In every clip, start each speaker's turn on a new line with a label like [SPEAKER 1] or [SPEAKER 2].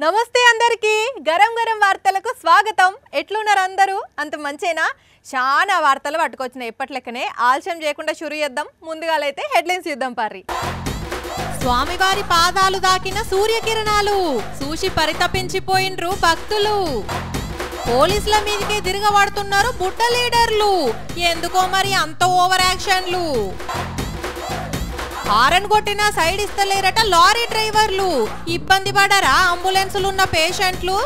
[SPEAKER 1] నమస్తే అందరికీ గరం గరం వార్తలకు స్వాగతం. ఎట్లున్నారు అందరూ? అంత మంచేనా? చాలా వార్తలు పట్టుకొచ్చినాయి. ఎప్పట్లెక్కనే ఆలస్యం చేయకుండా షురు చేద్దాం. ముందుగాలైతే హెడ్లైన్స్ చూద్దాం పారి. స్వామివారి పాదాలు దాకిన సూర్యకిరణాలు చూసి పరితపించిపోయినరు భక్తులు. పోలీసుల మీదకే తిరగబడుతున్నారు బుడ్డ లీడర్లు. ఎందుకో మరి అంత ఓవర్ యాక్షన్లు. హారన్ కొట్టినా సైడ్ ఇస్తలేరట లారీ డ్రైవర్లు. ఇబ్బంది పడరా అంబులెన్సులున్న పేషెంట్లు?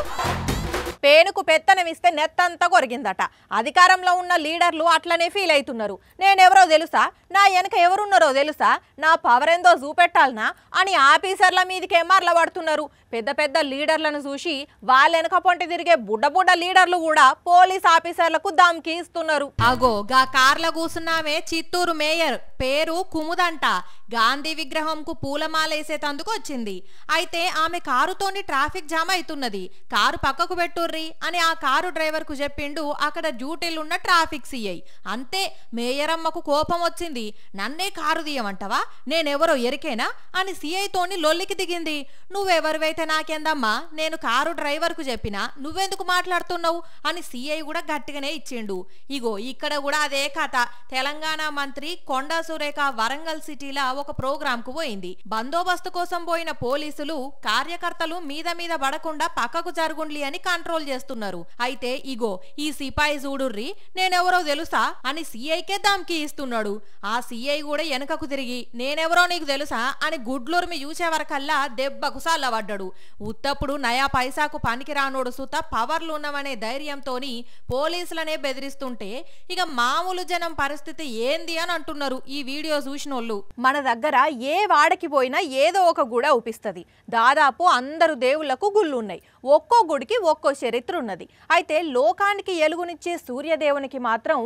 [SPEAKER 1] పేనుకు పెత్తనం ఇస్తే నెత్తంతా కొరిగిందట. అధికారంలో ఉన్న లీడర్లు అట్లనే ఫీల్ అవుతున్నారు. నేనెవరో తెలుసా, నా వెనక ఎవరున్నారో తెలుసా, నా పవర్ ఏందో చూపెట్టాలనా అని ఆఫీసర్ల మీదకి ఎమ్మర్ల పడుతున్నారు. పెద్ద పెద్ద లీడర్లను చూసి వాళ్ళ వెనక పొంటి తిరిగే బుడ్డ లీడర్లు కూడా పోలీస్ ఆఫీసర్లకు దమ్కి ఇస్తున్నారు. అగో గా కార్ల కూసున్నామే చిత్తూరు మేయర్, పేరు కుముదంట. గాంధీ విగ్రహంకు పూలమాలేసేతందుకు వచ్చింది. అయితే ఆమె కారుతోని ట్రాఫిక్ జామ్ అవుతున్నది. కారు పక్కకు పెట్టుర్రి అని ఆ కారు డ్రైవర్ కు చెప్పిండు అక్కడ డ్యూటీలున్న ట్రాఫిక్ సిఐ. అంతే మేయరమ్మకు కోపం వచ్చింది. నన్నే కారు తీయమంటవా, నేనెవరో ఎరికేనా అని సిఐ తోని లొల్లికి దిగింది. నువ్వెవరివైతే నాకేందమ్మా, నేను కారు డ్రైవర్ కు చెప్పినా నువ్వెందుకు మాట్లాడుతున్నావు అని సిఐ కూడా గట్టిగానే ఇచ్చిండు. ఇగో ఇక్కడ కూడా అదే కథ. తెలంగాణ మంత్రి కొండా సురేఖ వరంగల్ సిటీలా ఒక ప్రోగ్రామ్ కు పోయింది. బందోబస్తు కోసం పోయిన పోలీసులు కార్యకర్తలు మీద పడకుండా పక్కకు జరుగుండ్లి అని కంట్రోల్ చేస్తున్నారు. అయితే ఇగో ఈ సిపాయి చూడుర్రి, నేనెవరో తెలుసా అని సిఐకే దమ్కి ఇస్తున్నాడు. ఆ సిఐ కూడా వెనకకు తిరిగి నేనెవరో నీకు తెలుసా అని గుడ్లూరుమి చూసే వరకల్లా దెబ్బకు సల్లబడ్డాడు. ఉత్తప్పుడు నయా పైసాకు పనికి రానోడు సుత పవర్లు ఉన్నవనే ధైర్యంతోని పోలీసులనే బెదిరిస్తుంటే ఇక మామూలు జనం పరిస్థితి ఏంది అని అంటున్నారు ఈ వీడియో చూసినోళ్ళు. మన దగ్గర ఏ వాడకి పోయినా ఏదో ఒక గుడి ఊపిస్తుంది. దాదాపు అందరు దేవుళ్లకు గుళ్ళు ఉన్నాయి. ఒక్కో గుడికి ఒక్కో చరిత్ర ఉన్నది. అయితే లోకానికి ఎలుగునిచ్చే సూర్యదేవునికి మాత్రం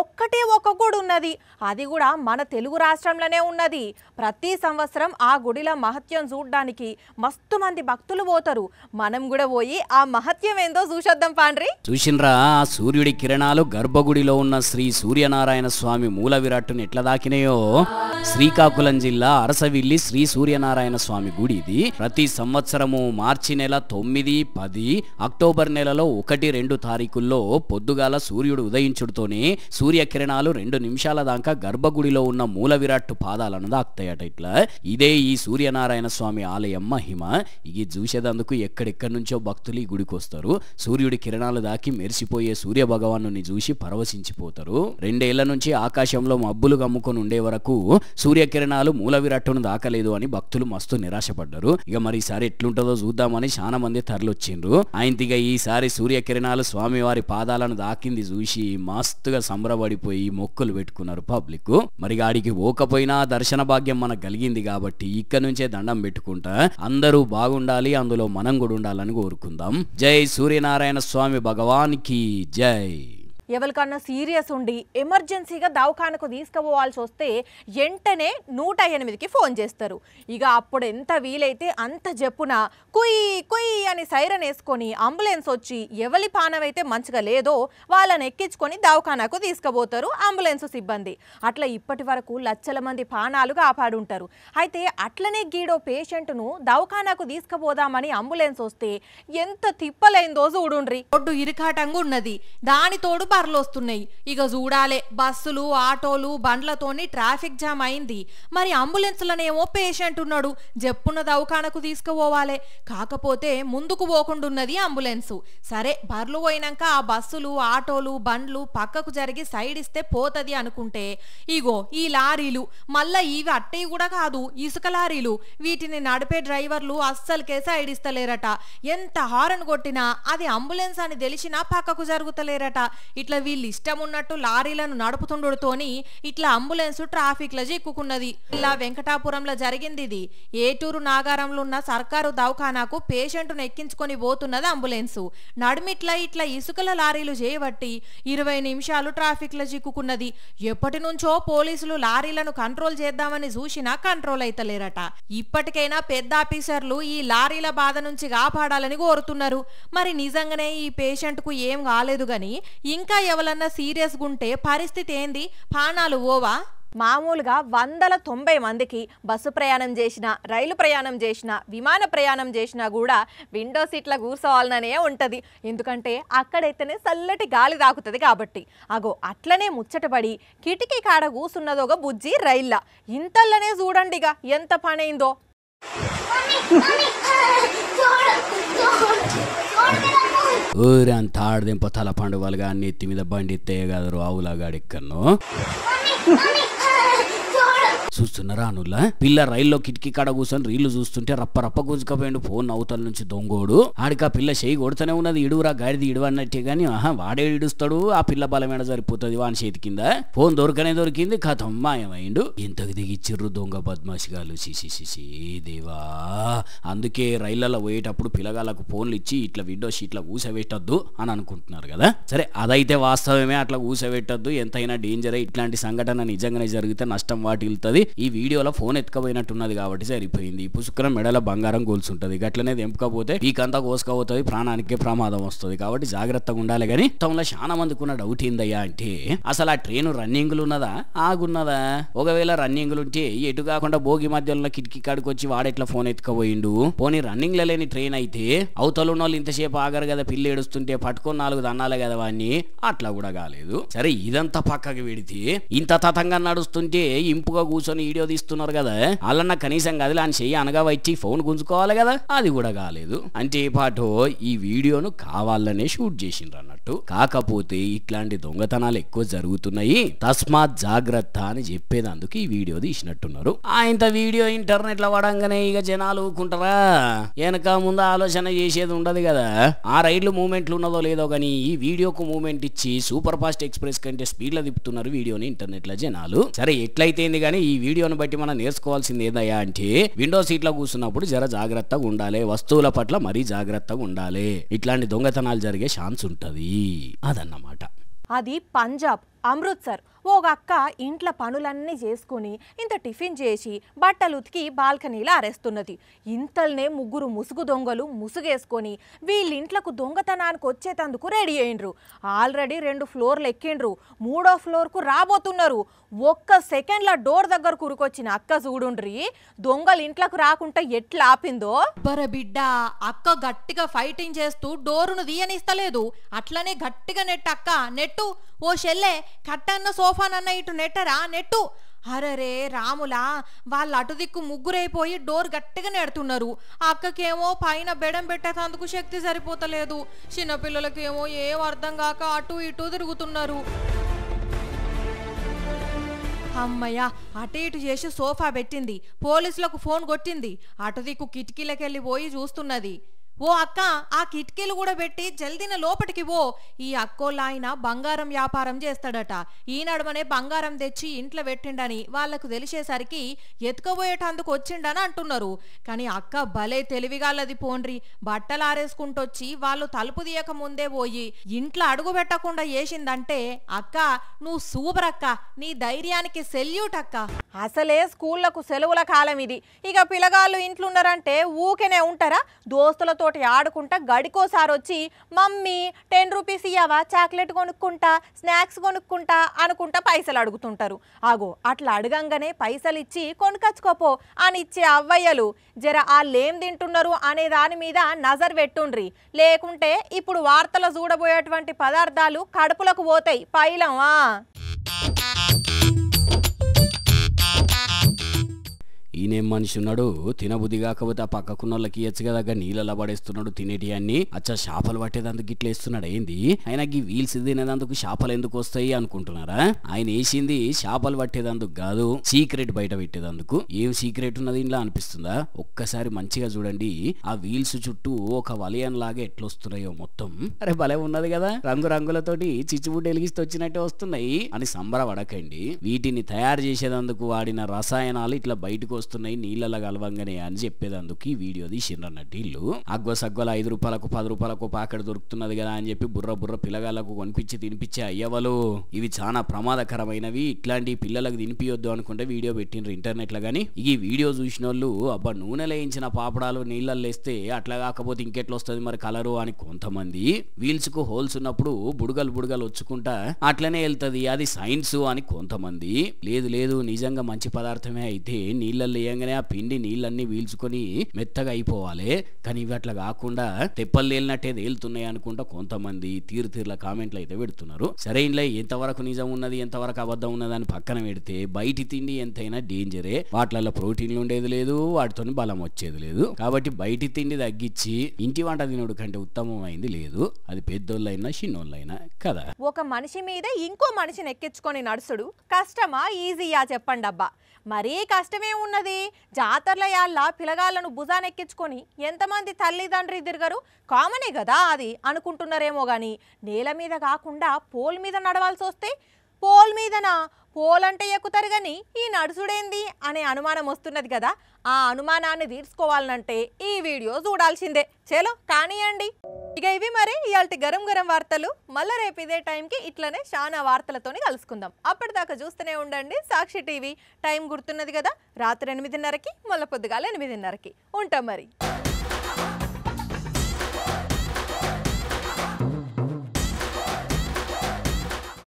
[SPEAKER 1] ఒక్కటే ఒక గుడి ఉన్నది. అది కూడా మన తెలుగు రాష్ట్రంలోనే ఉన్నది. ప్రతి సంవత్సరం ఆ గుడిలో మహత్యం చూడడానికి మస్తు మంది భక్తులు పోతారు. మనం కూడా పోయి ఆ మహత్యం ఏందో చూసొద్దాం పాండ్రి.
[SPEAKER 2] చూసినరా, సూర్యుడి కిరణాలు గర్భగుడిలో ఉన్న శ్రీ సూర్యనారాయణ స్వామి మూల విరాట్టును ఎట్లా దాకినాయో. శ్రీకాకుళం జిల్లా అరసవిల్లి శ్రీ సూర్యనారాయణ స్వామి గుడి ఇది. ప్రతి సంవత్సరము మార్చి నెల 9, 10, అక్టోబర్ నెలలో 1, 2 తారీఖుల్లో పొద్దుగాల సూర్యుడు ఉదయించుడుతోనే సూర్యకిరణాలు 2 నిమిషాల దాకా గర్భగుడిలో ఉన్న మూల విరాట్టు పాదాలను దాక్తాయట. ఇట్లా ఇదే ఈ సూర్యనారాయణ స్వామి ఆలయం మహిమ. ఇది చూసేదందుకు ఎక్కడెక్కడి నుంచో భక్తులు ఈ గుడికి వస్తారు. సూర్యుడి కిరణాలు దాకి మెరిసిపోయే సూర్య భగవాను చూసి పరవశించిపోతారు. 2 ఏళ్ల నుంచి ఆకాశంలో మబ్బులు గమ్ముకొని ఉండే వరకు సూర్యకిరణాలు మూల విరాట్టును దాకలేదు అని భక్తులు మస్తు నిరాశపడ్డారు. ఇక మరి ఈసారి ఎట్లుంటుందో చూద్దామని చాలా మంది తరలొచ్చిండ్రు. ఆయనతిగా ఈసారి సూర్యకిరణాలు స్వామివారి పాదాలను దాకింది చూసి మస్తుగా సంబరపడిపోయి మొక్కులు పెట్టుకున్నారు పబ్లిక్. మరి గాడికి పోకపోయినా దర్శన భాగ్యం మనకు కలిగింది కాబట్టి ఇక్కడ నుంచే దండం పెట్టుకుంటా అందరూ బాగుండాలి, అందులో మనం కూడా ఉండాలని కోరుకుందాం. జై సూర్యనారాయణ స్వామి భగవానికి జై.
[SPEAKER 1] ఎవరికన్నా సీరియస్ ఉండి ఎమర్జెన్సీగా దవాఖానకు తీసుకుపోవాల్సి వస్తే వెంటనే 108కి ఫోన్ చేస్తారు. ఇక అప్పుడు ఎంత వీలైతే అంత చెప్పున కుయ్ కుయ్ అని సైరన్ వేసుకొని అంబులెన్స్ వచ్చి ఎవరి పానమైతే మంచిగా లేదో వాళ్ళని ఎక్కించుకొని దవాఖానకు తీసుకుపోతారు అంబులెన్స్ సిబ్బంది. అట్లా ఇప్పటి వరకు లక్షల మంది పానాలు కాపాడుంటారు. అయితే అట్లనే గీడో పేషెంట్ను దవాఖానకు తీసుకుపోదామని అంబులెన్స్ వస్తే ఎంత తిప్పలైందో చూడుండ్రి. రోడ్డు ఇరుకాటంగా ఉన్నది, దానితోడు బర్లు వస్తున్నాయి. ఇక చూడాలే బస్సులు, ఆటోలు, బండ్లతోని ట్రాఫిక్ జామ్ అయింది. మరి అంబులెన్స్లనేమో పేషెంట్ ఉన్నాడు, జప్పున దవాఖానకు తీసుకుపోవాలి. కాకపోతే ముందుకు పోకుండా ఉన్నది అంబులెన్సు. సరే బర్లు పోయినాక ఆ బస్సులు, ఆటోలు, బండ్లు పక్కకు జరిగి సైడ్ ఇస్తే పోతది అనుకుంటే ఇగో ఈ లారీలు మళ్ళా ఇవి అట్టేవి కూడా కాదు, ఇసుక లారీలు. వీటిని నడిపే డ్రైవర్లు అస్సలకే సైడ్ ఇస్తలేరట. ఎంత హారన్ కొట్టినా అది అంబులెన్స్ అని తెలిసినా పక్కకు జరుగుతలేరట. ఇట్లా వీళ్ళు ఇష్టం ఉన్నట్టు లారీలను నడుపుతుండతోని ఇట్లా అంబులెన్స్ ట్రాఫిక్ లో చిక్కుకున్నది. ఇలా వెంకటాపురంలో జరిగింది ఇది. ఏటూరు నాగారంలో ఉన్న సర్కారు దవాఖానాకు పేషెంట్ను ఎక్కించుకొని పోతున్నది అంబులెన్స్. నడిమిట్లా ఇట్లా ఇసుకల లారీలు చేయబట్టి 20 నిమిషాలు ట్రాఫిక్ లో చిక్కుకున్నది. ఎప్పటి నుంచో పోలీసులు లారీలను కంట్రోల్ చేద్దామని చూసినా కంట్రోల్ అయితలేరట. ఇప్పటికైనా పెద్ద ఆఫీసర్లు ఈ లారీల బాధ నుంచి కాపాడాలని కోరుతున్నారు. మరి నిజంగానే ఈ పేషెంట్ కు ఏం కాలేదు గాని ఇంకా ఎవరన్నా సీరియస్ గుంటే పరిస్థితి ఏంది? ప్రాణాలు ఓవా? మామూలుగా 190 మందికి బస్సు ప్రయాణం చేసినా, రైలు ప్రయాణం చేసినా, విమాన ప్రయాణం చేసినా కూడా విండో సీట్ల కూర్చోవాలనే ఉంటుంది. ఎందుకంటే అక్కడైతేనే చల్లటి గాలి తాకుతుంది కాబట్టి. అగో అట్లనే ముచ్చటపడి కిటికీ కాడ కూసున్నదోగ బుజ్జి రైల్లా. ఇంతల్లనే చూడండిగా ఎంత పనైందో.
[SPEAKER 2] ఊరంతా ఆడదింప తల పండుగలుగా అన్ని ఎత్తి మీద బండి ఎత్తే కదరు ఆవులాగాడెక్కను చూస్తున్నారా అనులా పిల్ల రైల్లో కిటికీ కాడ కూర్చొని రీళ్లు చూస్తుంటే రప్ప రప్ప గుంజుకపోయిండు ఫోన్ అవతల నుంచి దొంగోడు. ఆడికి ఆ పిల్ల చేయి కొడుతూనే ఉన్నది. ఇడువురా గాడిది ఇడువు అన్నట్టే గాని వాడే ఇడుస్తాడు. ఆ పిల్ల బలమేడ సరిపోతుంది వాని చేతి కింద. ఫోన్ దొరికింది కథం మాయమైండు. ఇంతకు దిగిచ్చిర్రు దొంగ బద్మాషిగాలు. సిసి దేవా. అందుకే రైళ్లలో పోయేటప్పుడు పిల్లగాళ్ళకు ఫోన్లు ఇచ్చి ఇట్లా విండో షీట్ల కూసబెట్టద్దు అని అనుకుంటున్నారు కదా. సరే అదైతే వాస్తవమే, అట్లా కూసబెట్టద్దు. ఎంతైనా డేంజరే. ఇట్లాంటి సంఘటన నిజంగానే జరిగితే నష్టం వాటిల్తుంది. ఈ వీడియోలో ఫోన్ ఎత్తుకపోయినట్టున్నది కాబట్టి సరిపోయింది. పుసుకున మెడల బంగారం గోల్సుంటది. గట్లనే ఎంపుకపోతే పీకంతా కోసుకపోతుంది, ప్రాణానికే ప్రమాదం వస్తుంది. కాబట్టి జాగ్రత్తగా ఉండాలి. కానీ మొత్తంలో చాలా మందికి ఉన్న డౌట్ ఏందయ్యా అంటే అసలు ఆ ట్రైన్ రన్నింగ్లు ఉన్నదా ఆగున్నదా? ఒకవేళ రన్నింగ్లు ఉంటే ఎటు కాకుండా భోగి మధ్యలో కిటికీ కాడికి వచ్చి వాడెట్లా ఫోన్ ఎత్తుకపోయిండు? పోనీ రన్నింగ్ లో లేని ట్రైన్ అయితే అవతల ఉన్న వాళ్ళు ఇంతసేపు ఆగరు కదా, పిల్లి ఏడుస్తుంటే పట్టుకొని 4 దన్నాలే కదా వాడిని. అట్లా కూడా కాలేదు. సరే ఇదంతా పక్కకి పెడితే ఇంత తతంగా నడుస్తుంటే ఇంపుగా కూర్చొని వీడియో తీస్తున్నారు కదా, వాళ్ళన్న కనీసం గదిలో అని చెయ్యి అనగా వచ్చి ఫోన్ గుంజుకోవాలి కదా. అది కూడా కాలేదు. అంటే పాటు ఈ వీడియోను కావాలనే షూట్ చేసిండ్రు అన్నట్టు. కాకపోతే ఇట్లాంటి దొంగతనాలు ఎక్కువ జరుగుతున్నాయి, తస్మాత్ జాగ్రత్త అని చెప్పేదందుకు ఈ వీడియో తీసినట్టున్నారు. ఇంత వీడియో ఇంటర్నెట్ లో పడంగానే ఇక జనాలు ఊరుకుంటారా? వెనక ముందు ఆలోచన చేసేది ఉండదు కదా. ఆ రైళ్లు మూమెంట్లు ఉన్నదో లేదో కానీ ఈ వీడియోకు మూమెంట్ ఇచ్చి సూపర్ ఫాస్ట్ ఎక్స్ప్రెస్ కంటే స్పీడ్ లో తిప్పుతున్నారు వీడియోని ఇంటర్నెట్ లో జనాలు. సరే ఎట్లయితేంది కానీ ఈ వీడియోను బట్టి మనం నేర్చుకోవాల్సింది ఏందయ్యా అంటే విండో సీట్లో కూర్చున్నప్పుడు జర జాగ్రత్తగా ఉండాలి, వస్తువుల పట్ల మరీ జాగ్రత్తగా ఉండాలి. ఇట్లాంటి దొంగతనాలు జరిగే ఛాన్స్ ఉంటది అదన్నమాట.
[SPEAKER 1] అది పంజాబ్ అమృత్సర్. ఓ అక్క ఇంట్లో పనులన్నీ చేసుకుని ఇంత టిఫిన్ చేసి బట్టలు ఉతికి బాల్కనీలో ఆరేస్తున్నది. ఇంతల్నే 3 ముసుగు దొంగలు ముసుగేసుకొని వీళ్ళింట్లకు దొంగతనానికి వచ్చేటందుకు రెడీ అయ్యిండ్రు. ఆల్రెడీ 2 ఫ్లోర్లు ఎక్కిండ్రు, 3వ ఫ్లోర్కు రాబోతున్నారు. ఒక్క సెకండ్ల డోర్ దగ్గర కురుకొచ్చిన అక్క చూడుండ్రి దొంగలు ఇంట్లోకి రాకుండా ఎట్లా ఆపిందో. బిడ్డ అక్క గట్టిగా ఫైటింగ్ చేస్తూ డోరును తీయనిస్తలేదు. అట్లనే గట్టిగా అక్క నెట్టు, ఓ షెల్లే కట్టన్న సోఫానన్న ఇటు నెట్టరా నెట్టు. అరరే రాములా, వాళ్ళు అటు దిక్కు ముగ్గురైపోయి డోర్ గట్టిగా నెడుతున్నారు. అక్కకేమో పైన బెడం పెట్టేందుకు శక్తి సరిపోతలేదు. చిన్నపిల్లలకేమో ఏం అర్థం కాక అటు ఇటు తిరుగుతున్నారు. అమ్మయ్య అటు ఇటు చేసి సోఫా పెట్టింది, పోలీసులకు ఫోన్ కొట్టింది, అటు దిక్కు కిటికీలకెళ్ళి పోయి చూస్తున్నది. ఓ అక్క ఆ కిటికీలు కూడా పెట్టి జల్దిన లోపటికి పో. ఈ అక్కోళ్ళాయన బంగారం వ్యాపారం చేస్తాడట. ఈ నడుమనే బంగారం తెచ్చి ఇంట్లో పెట్టిండని వాళ్లకు తెలిసేసరికి ఎత్తుకోబోయేటందుకు వచ్చిండని అంటున్నారు. కానీ అక్క భలే తెలివిగాళ్ళది పోండ్రి. బట్టలు ఆరేసుకుంటొచ్చి వాళ్ళు తలుపు తీయక ముందే పోయి ఇంట్లో అడుగు పెట్టకుండా వేసిందంటే అక్క నువ్వు సూపర్ అక్క, నీ ధైర్యానికి సెల్యూట్ అక్క. అసలే స్కూళ్లకు సెలవుల కాలం ఇది. ఇక పిల్లగాళ్ళు ఇంట్లున్నారంటే ఊకెనే ఉంటారా? దోస్తులతో ఆడుకుంటా గడికోసారి వచ్చి మమ్మీ 10 రూపీస్ ఇయ్యవా, చాక్లెట్ కొనుక్కుంటా, స్నాక్స్ కొనుక్కుంటా అనుకుంటా పైసలు అడుగుతుంటారు. ఆగో అట్లా అడగంగానే పైసలు ఇచ్చి కొనుకొచ్చుకోపో అని ఇచ్చే అవ్వయ్యలు జర వాళ్ళేం తింటున్నారు అనే దాని మీద నజర్ పెట్టుండ్రి. లేకుంటే ఇప్పుడు వార్తలు చూడబోయేటువంటి పదార్థాలు కడుపులకు పోతాయి పైలం.
[SPEAKER 2] ఈయనేం మనిషి ఉన్నాడు, తినబుద్ధి కాకపోతే ఆ పక్కకున్న వాళ్ళకి ఇయ్యచ్చు కదా, నీళ్ళలా పడేస్తున్నాడు తినేటి అన్ని. అచ్చా చేపలు పట్టేదందుకు ఇట్లా వేస్తున్నాడు ఏంది? ఆయనకి వీల్స్ తినేదందుకు చేపలు ఎందుకు వస్తాయి అనుకుంటున్నారా? ఆయన వేసింది చేపలు పట్టేదందుకు కాదు, సీక్రెట్ బయట పెట్టేదందుకు. ఏం సీక్రెట్ ఉన్నది ఇంట్లో అనిపిస్తుందా? ఒక్కసారి మంచిగా చూడండి. ఆ వీల్స్ చుట్టూ ఒక వలయం లాగా ఎట్లొస్తున్నాయో మొత్తం. అరే భలే ఉన్నది కదా, రంగురంగులతోటి చిచ్చుబుడ్డ ఎలిగిస్తూ వచ్చినట్టే వస్తున్నాయి అని సంబరపడకండి. వీటిని తయారు చేసేదందుకు వాడిన రసాయనాలు ఇట్లా బయటకు వస్తున్నాయి. వస్తున్నాయి నీళ్ళ కలవంగానే అని చెప్పేదందుకు ఈ వీడియో తీసిండ్రన్నట్టు ఇల్లు. అగ్గో సగ్గోల 5 రూపాయలకు 10 రూపాయలకు పాకెట్ దొరుకుతున్నది కదా అని చెప్పి బుర్ర పిల్లగాళ్ళకు కొనిపించి తినిపించే అయ్యవలు ఇవి చాలా ప్రమాదకరమైనవి, ఇట్లాంటి పిల్లలకు తినిపియొద్దు అనుకుంటే వీడియో పెట్టిండ్రు ఇంటర్నెట్ లో. గానీ ఈ వీడియో చూసిన వాళ్ళు అబ్బా నూనెలో వేయించిన పాపడాలు నీళ్ళల్లో వేస్తే అట్లా కాకపోతే ఇంకెట్లా వస్తుంది మరి కలరు అని కొంతమంది, వీల్స్ కు హోల్స్ ఉన్నప్పుడు బుడగలు వచ్చుకుంటా అట్లనే వెళ్తది అది సైన్స్ అని కొంతమంది, లేదు నిజంగా మంచి పదార్థమే అయితే నీళ్ళల్లో వేయంగానే ఆ పిండి నీళ్ళన్నీ వీల్చుకొని మెత్తగా అయిపోవాలి, కానీ ఇవి అట్లా కాకుండా తెప్పలు తేలినట్టే తేలుతున్నాయి అనుకుంటా కొంతమంది తీరుల కామెంట్లు అయితే పెడుతున్నారు. సరే ఇంట్లో ఎంతవరకు నిజం ఉన్నది ఎంతవరకు అబద్ధం ఉన్నది అని పక్కన పెడితే బయటి తిండి ఎంతైనా డేంజరే, వాటిలలో ప్రోటీన్లు ఉండేది లేదు, వాటితో బలం వచ్చేది లేదు. కాబట్టి బయటి తిండి తగ్గించి ఇంటి వంట తినడు కంటే ఉత్తమమైంది లేదు, అది పెద్దోళ్ళైనా చిన్నోళ్ళైనా కదా.
[SPEAKER 1] ఒక మనిషి మీద ఇంకో మనిషిని ఎక్కించుకొని నడుచుడు కష్టమా ఈజీయా చెప్పండి అబ్బా. మరీ కష్టమే ఉన్నది. జాతరల యాళ్ళ పిలగాళ్ళను భుజానెక్కించుకొని ఎంతమంది తల్లిదండ్రి తిరగరు, కామనే కదా అది అనుకుంటున్నారేమో కానీ నేల మీద కాకుండా పోల్ మీద నడవాల్సి వస్తే పోల్ మీదనా, పోల్ అంటే ఎక్కుతారు కానీ ఈ నడుచుడేంది అనే అనుమానం వస్తున్నది కదా. ఆ అనుమానాన్ని తీర్చుకోవాలంటే ఈ వీడియో చూడాల్సిందే. చలో కానియండి. ఇక ఇవి మరి ఇయాల్టి గరం వార్తలు. మళ్ళీ రేపు ఇదే టైంకి ఇట్లనే చాలా వార్తలతోని కలుసుకుందాం. అప్పటిదాకా చూస్తూనే ఉండండి సాక్షి టీవీ. టైం గుర్తున్నది కదా, రాత్రి 8:30కి మళ్ళీ పొద్దుగాల 8:30కి ఉంటాం మరి.